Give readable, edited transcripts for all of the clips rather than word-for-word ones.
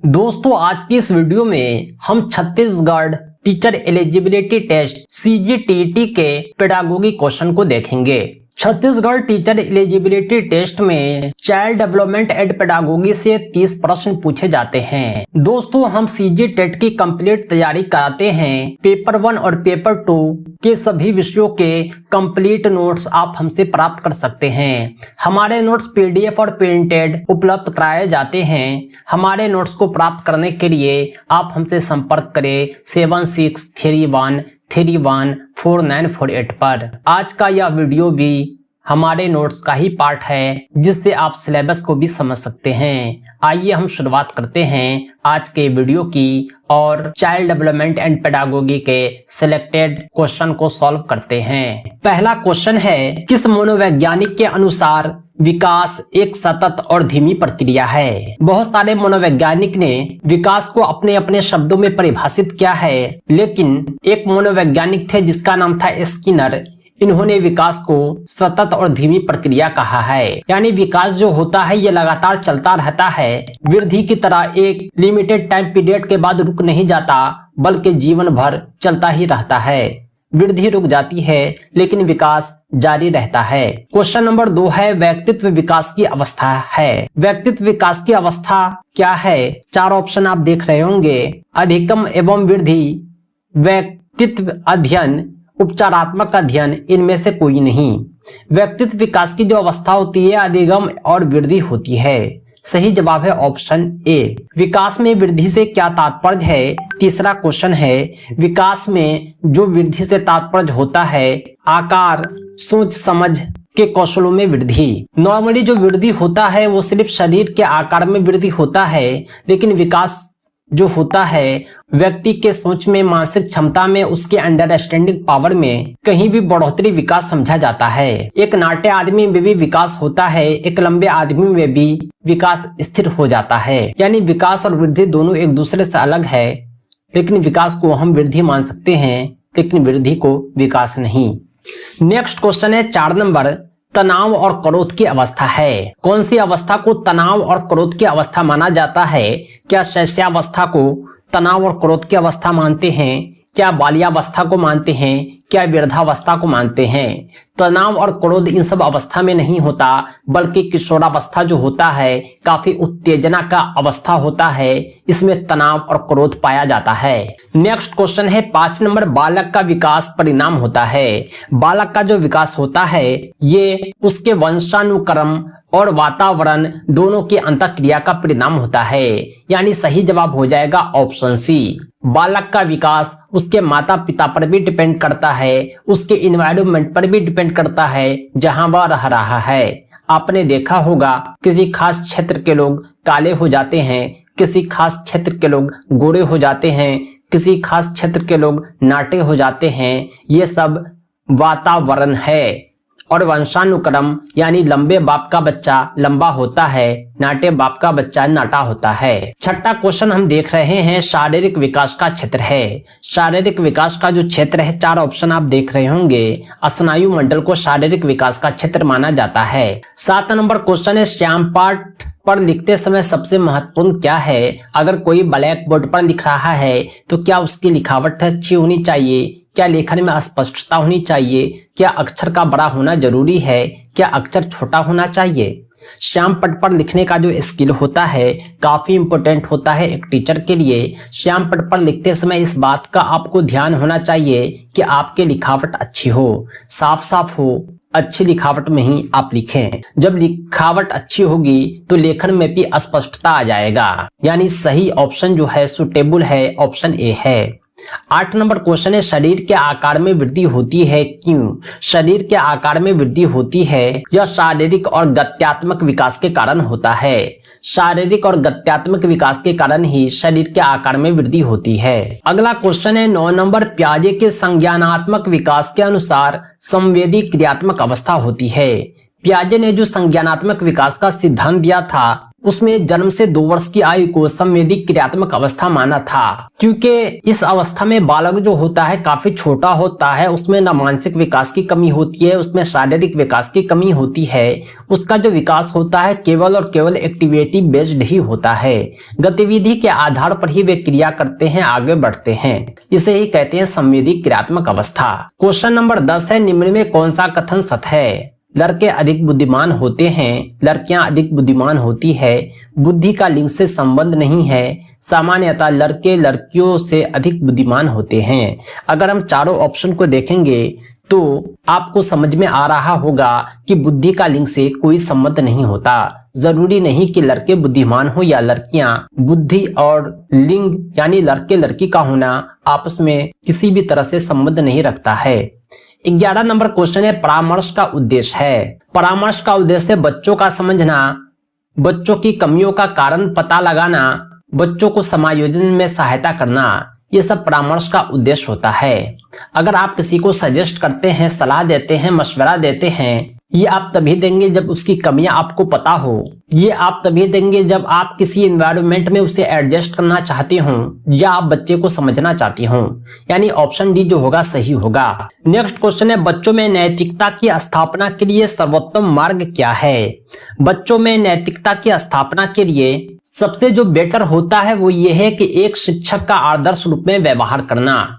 दोस्तों आज की इस वीडियो में हम Chhattisgarh teacher eligibility test CGTT के पेडागोगी क्वेश्चन को देखेंगे। छत्तीसगढ़ टीचर एलिजिबिलिटी टेस्ट में चाइल्ड डेवलपमेंट एंड पेडागोगी से 30 प्रश्न पूछे जाते हैं। दोस्तों हम CG टेट की कंप्लीट तैयारी कराते हैं। पेपर 1 और पेपर 2 के सभी विषयों के कंप्लीट नोट्स आप हमसे प्राप्त कर सकते हैं। हमारे नोट्स PDF और प्रिंटेड उपलब्ध कराए जाते हैं। हमारे नोट्स को प्राप्त करने के लिए आप हमसे संपर्क करें 7631314948 पर। आज का यह वीडियो भी हमारे नोट्स का ही पार्ट है जिससे आप सिलेबस को भी समझ सकते हैं। आइए हम शुरुआत करते हैं आज के वीडियो की और चाइल्ड डेवलपमेंट एंड पेडागोगी के सिलेक्टेड क्वेश्चन को सॉल्व करते हैं। पहला क्वेश्चन है, किस मनोवैज्ञानिक के अनुसार विकास एक सतत और धीमी प्रक्रिया है? बहुत सारे मनोवैज्ञानिक ने विकास को अपने अपने शब्दों में परिभाषित किया है, लेकिन एक मनोवैज्ञानिक थे जिसका नाम था स्किनर। इन्होंने विकास को सतत और धीमी प्रक्रिया कहा है, यानी विकास जो होता है ये लगातार चलता रहता है। वृद्धि की तरह एक लिमिटेड टाइम पीरियड के बाद रुक नहीं जाता, बल्कि जीवन भर चलता ही रहता है। वृद्धि रुक जाती है लेकिन विकास जारी रहता है। क्वेश्चन नंबर 2 है, व्यक्तित्व विकास की अवस्था है। व्यक्तित्व विकास की अवस्था क्या है? 4 ऑप्शन आप देख रहे होंगे। अधिगम एवं वृद्धि, व्यक्तित्व अध्ययन, उपचारात्मक अध्ययन, इनमें से कोई नहीं। व्यक्तित्व विकास की जो अवस्था होती है अधिगम और वृद्धि होती है। सही जवाब है ऑप्शन ए। विकास में वृद्धि से क्या तात्पर्य है? तीसरा क्वेश्चन है, विकास में जो वृद्धि से तात्पर्य होता है आकार, सोच समझ के कौशलों में वृद्धि। नॉर्मली जो वृद्धि होता है वो सिर्फ शरीर के आकार में वृद्धि होता है, लेकिन विकास जो होता है व्यक्ति के सोच में, मानसिक क्षमता में, उसके अंडरस्टैंडिंग पावर में कहीं भी बढ़ोतरी विकास समझा जाता है। एक नाटे आदमी में भी विकास होता है, एक लंबे आदमी में भी विकास स्थिर हो जाता है। यानी विकास और वृद्धि दोनों एक दूसरे से अलग है, लेकिन विकास को हम वृद्धि मान सकते हैं लेकिन वृद्धि को विकास नहीं। नेक्स्ट क्वेश्चन है 4 नंबर, तनाव और क्रोध की अवस्था है। कौन सी अवस्था को तनाव और क्रोध की अवस्था माना जाता है? क्या शैशवावस्था को तनाव और क्रोध की अवस्था मानते हैं? क्या बाल्यावस्था को मानते हैं? क्या वृद्धावस्था को मानते हैं? तनाव और क्रोध इन सब अवस्था में नहीं होता, बल्कि किशोरावस्था जो होता है काफी उत्तेजना का अवस्था होता है, इसमें तनाव और क्रोध पाया जाता है। नेक्स्ट क्वेश्चन है 5 नंबर, बालक का विकास परिणाम होता है। बालक का जो विकास होता है ये उसके वंशानुक्रम और वातावरण दोनों की अंतःक्रिया का परिणाम होता है, यानी सही जवाब हो जाएगा ऑप्शन सी। बालक का विकास उसके माता पिता पर भी डिपेंड करता है, उसके इन्वायरमेंट पर भी डिपेंड करता है जहां वह रह रहा है। आपने देखा होगा किसी खास क्षेत्र के लोग काले हो जाते हैं, किसी खास क्षेत्र के लोग गोरे हो जाते हैं, किसी खास क्षेत्र के लोग नाटे हो जाते हैं। ये सब वातावरण है। और वंशानुक्रम यानी लंबे बाप का बच्चा लंबा होता है, नाटे बाप का बच्चा नाटा होता है। छठा क्वेश्चन हम देख रहे हैं, शारीरिक विकास का क्षेत्र है। शारीरिक विकास का जो क्षेत्र है 4 ऑप्शन आप देख रहे होंगे। स्नायु मंडल को शारीरिक विकास का क्षेत्र माना जाता है। 7 नंबर क्वेश्चन है, श्याम पाठ पर लिखते समय सबसे महत्वपूर्ण क्या है? अगर कोई ब्लैक बोर्ड पर लिख रहा है तो क्या उसकी लिखावट अच्छी होनी चाहिए? क्या लेखन में स्पष्टता होनी चाहिए? क्या अक्षर का बड़ा होना जरूरी है? क्या अक्षर छोटा होना चाहिए? श्याम पट पर लिखने का जो स्किल होता है काफी इंपॉर्टेंट होता है एक टीचर के लिए। श्याम पट पर लिखते समय इस बात का आपको ध्यान होना चाहिए कि आपकी लिखावट अच्छी हो, साफ साफ हो। अच्छी लिखावट में ही आप लिखें। जब लिखावट अच्छी होगी तो लेखन में भी स्पष्टता आ जाएगा, यानी सही ऑप्शन जो है सुटेबल है, ऑप्शन ए है। 8 नंबर क्वेश्चन है, शरीर के आकार में वृद्धि होती है क्यों? शरीर के आकार में वृद्धि होती है यह शारीरिक और गत्यात्मक विकास के कारण होता है। शारीरिक और गत्यात्मक विकास के कारण ही शरीर के आकार में वृद्धि होती है। अगला क्वेश्चन है 9 नंबर, प्याजे के संज्ञानात्मक विकास के अनुसार संवेदी क्रियात्मक अवस्था होती है। पियाजे ने जो संज्ञानात्मक विकास का सिद्धांत दिया था उसमें जन्म से 2 वर्ष की आयु को संवेदी क्रियात्मक अवस्था माना था, क्योंकि इस अवस्था में बालक जो होता है काफी छोटा होता है, उसमें न मानसिक विकास की कमी होती है, उसमें शारीरिक विकास की कमी होती है। उसका जो विकास होता है केवल और केवल एक्टिविटी बेस्ड ही होता है, गतिविधि के आधार पर ही वे क्रिया करते हैं, आगे बढ़ते हैं। इसे ही कहते हैं संवेदी क्रियात्मक अवस्था। क्वेश्चन नंबर 10 है, निम्न में कौन सा कथन सत्य है? लड़के अधिक बुद्धिमान होते हैं, लड़कियां अधिक बुद्धिमान होती है, बुद्धि का लिंग से संबंध नहीं है, सामान्यतः लड़के लड़कियों से अधिक बुद्धिमान होते हैं। अगर हम चारों ऑप्शन को देखेंगे तो आपको समझ में आ रहा होगा कि बुद्धि का लिंग से कोई संबंध नहीं होता। जरूरी नहीं कि लड़के बुद्धिमान हो या लड़कियां। बुद्धि और लिंग यानी लड़के लड़की का होना आपस में किसी भी तरह से संबंध नहीं रखता है। 11 नंबर क्वेश्चन है, परामर्श का उद्देश्य है। परामर्श का उद्देश्य बच्चों का समझना, बच्चों की कमियों का कारण पता लगाना, बच्चों को समायोजन में सहायता करना, ये सब परामर्श का उद्देश्य होता है। अगर आप किसी को सजेस्ट करते हैं, सलाह देते हैं, मशवरा देते हैं, ये आप तभी देंगे जब उसकी कमियां आपको पता हो। ये आप तभी देंगे जब आप किसी एनवायरनमेंट में उसे एडजस्ट करना चाहते हो या आप बच्चे को समझना चाहते हो। यानी ऑप्शन डी जो होगा सही होगा। नेक्स्ट क्वेश्चन है, बच्चों में नैतिकता की स्थापना के लिए सर्वोत्तम मार्ग क्या है? बच्चों में नैतिकता की स्थापना के लिए सबसे जो बेटर होता है वो ये है कि एक शिक्षक का आदर्श रूप में व्यवहार करना।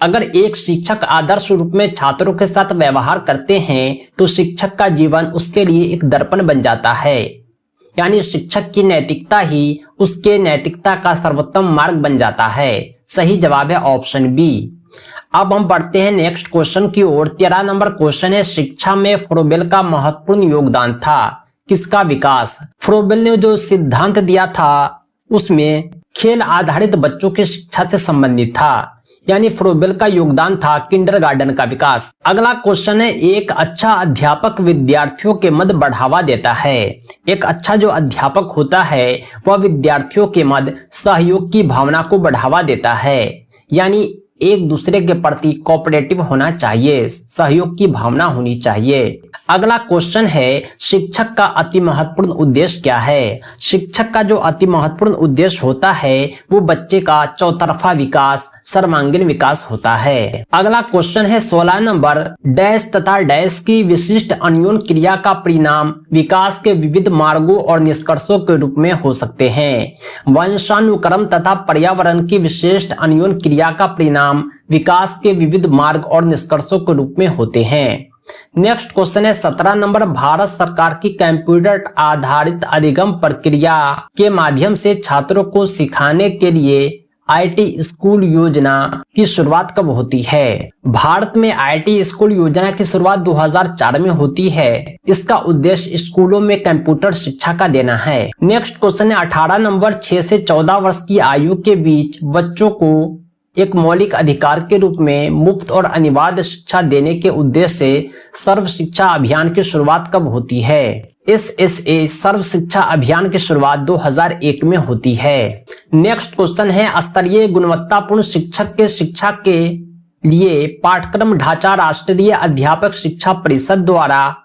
अगर एक शिक्षक आदर्श रूप में छात्रों के साथ व्यवहार करते हैं तो शिक्षक का जीवन उसके लिए एक दर्पण बन जाता है। यानी शिक्षक की नैतिकता ही उसके नैतिकता का सर्वोत्तम मार्ग बन जाता है। सही जवाब है ऑप्शन बी। अब हम बढ़ते हैं नेक्स्ट क्वेश्चन की ओर। 13 नंबर क्वेश्चन है, शिक्षा में फ्रोबेल का महत्वपूर्ण योगदान था। किसका विकास? फ्रोबेल ने जो सिद्धांत दिया था उसमें खेल आधारित बच्चों की शिक्षा से संबंधित था। यानी फ्रोबेल का योगदान था किंडरगार्टन का विकास। अगला क्वेश्चन है, एक अच्छा अध्यापक विद्यार्थियों के मध्य बढ़ावा देता है। एक अच्छा जो अध्यापक होता है वह विद्यार्थियों के मध्य सहयोग की भावना को बढ़ावा देता है। यानी एक दूसरे के प्रति कोऑपरेटिव होना चाहिए, सहयोग की भावना होनी चाहिए। अगला क्वेश्चन है, शिक्षक का अति महत्वपूर्ण उद्देश्य क्या है? शिक्षक का जो अति महत्वपूर्ण उद्देश्य होता है वो बच्चे का चौतरफा विकास, सर्वांगीण विकास होता है। अगला क्वेश्चन है 16 नंबर, डैश तथा डैश की विशिष्ट अन्योन क्रिया का परिणाम विकास के विविध मार्गों और निष्कर्षों के रूप में हो सकते हैं। वंशानुक्रम तथा पर्यावरण की विशिष्ट अन्योन क्रिया का परिणाम विकास के विविध मार्ग और निष्कर्षों के रूप में होते हैं। नेक्स्ट क्वेश्चन है 17 नंबर, भारत सरकार की कंप्यूटर आधारित अधिगम प्रक्रिया के माध्यम से छात्रों को सिखाने के लिए आईटी स्कूल योजना की शुरुआत कब होती है? भारत में आईटी स्कूल योजना की शुरुआत 2004 में होती है। इसका उद्देश्य स्कूलों में कंप्यूटर शिक्षा का देना है। नेक्स्ट क्वेश्चन है 18 नंबर, 6 से 14 वर्ष की आयु के बीच बच्चों को एक मौलिक अधिकार के रूप में मुफ्त और अनिवार्य शिक्षा देने के उद्देश्य से सर्व शिक्षा अभियान की शुरुआत कब होती है? SSA सर्व शिक्षा अभियान की शुरुआत 2001 में होती है। नेक्स्ट क्वेश्चन है, स्तरीय गुणवत्तापूर्ण शिक्षक के शिक्षा के लिए पाठ्यक्रम ढांचा राष्ट्रीय अध्यापक शिक्षा परिषद द्वारा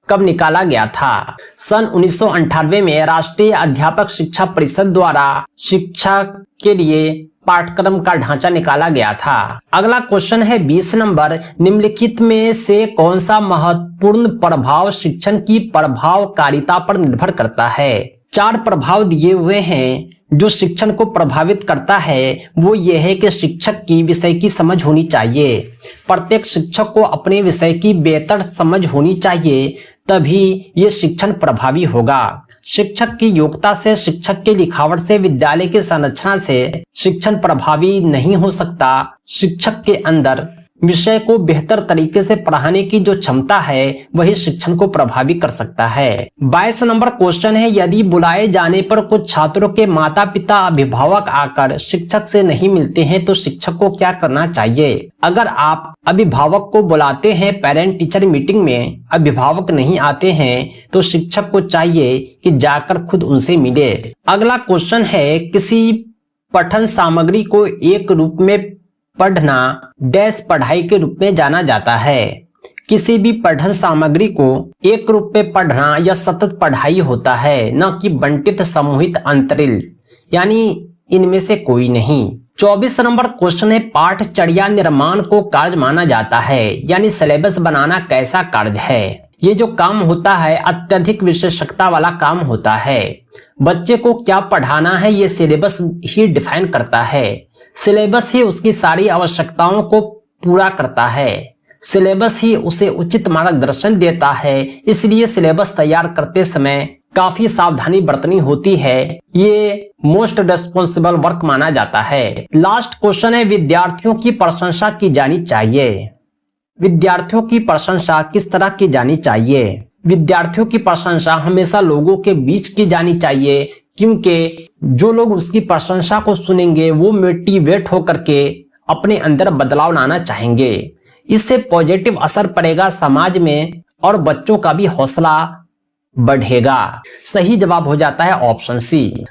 कब निकाला गया था? सन 1998 में राष्ट्रीय अध्यापक शिक्षा परिषद द्वारा शिक्षा के लिए पाठ्यक्रम का ढांचा निकाला गया था। अगला क्वेश्चन है 20 नंबर, निम्नलिखित में से कौन सा महत्वपूर्ण प्रभाव शिक्षण की प्रभावकारिता पर निर्भर करता है? 4 प्रभाव दिए हुए हैं जो शिक्षण को प्रभावित करता है। वो ये है कि शिक्षक की विषय की समझ होनी चाहिए। प्रत्येक शिक्षक को अपने विषय की बेहतर समझ होनी चाहिए, तभी ये शिक्षण प्रभावी होगा। शिक्षक की योग्यता से, शिक्षक की लिखावट से, विद्यालय की संरचना से शिक्षण प्रभावी नहीं हो सकता। शिक्षक के अंदर विषय को बेहतर तरीके से पढ़ाने की जो क्षमता है वही शिक्षण को प्रभावी कर सकता है। 22 नंबर क्वेश्चन है, यदि बुलाए जाने पर कुछ छात्रों के माता पिता अभिभावक आकर शिक्षक से नहीं मिलते हैं तो शिक्षक को क्या करना चाहिए? अगर आप अभिभावक को बुलाते हैं पेरेंट टीचर मीटिंग में, अभिभावक नहीं आते हैं तो शिक्षक को चाहिए कि जाकर खुद उनसे मिले। अगला क्वेश्चन है, किसी पठन सामग्री को एक रूप में पढ़ना डैश पढ़ाई के रूप में जाना जाता है। किसी भी पठन सामग्री को एक रूप में पढ़ना या सतत पढ़ाई होता है, न कि बंटित समूहित अंतरिल, यानी इनमें से कोई नहीं। 24 नंबर क्वेश्चन है, पाठचर्या निर्माण को कार्य माना जाता है, यानी सिलेबस बनाना कैसा कार्य है। ये जो काम होता है अत्यधिक विशेषज्ञता वाला काम होता है। बच्चे को क्या पढ़ाना है ये सिलेबस ही डिफाइन करता है। सिलेबस ही उसकी सारी आवश्यकताओं को पूरा करता है। सिलेबस ही उसे उचित मार्गदर्शन देता है। इसलिए सिलेबस तैयार करते समय काफी सावधानी बरतनी होती है। ये मोस्ट रेस्पॉन्सिबल वर्क माना जाता है। लास्ट क्वेश्चन है, विद्यार्थियों की प्रशंसा की जानी चाहिए। विद्यार्थियों की प्रशंसा किस तरह की जानी चाहिए। विद्यार्थियों की प्रशंसा हमेशा लोगों के बीच की जानी चाहिए, क्योंकि जो लोग उसकी प्रशंसा को सुनेंगे वो मोटिवेट होकर के अपने अंदर बदलाव लाना चाहेंगे। इससे पॉजिटिव असर पड़ेगा समाज में और बच्चों का भी हौसला बढ़ेगा। सही जवाब हो जाता है ऑप्शन सी।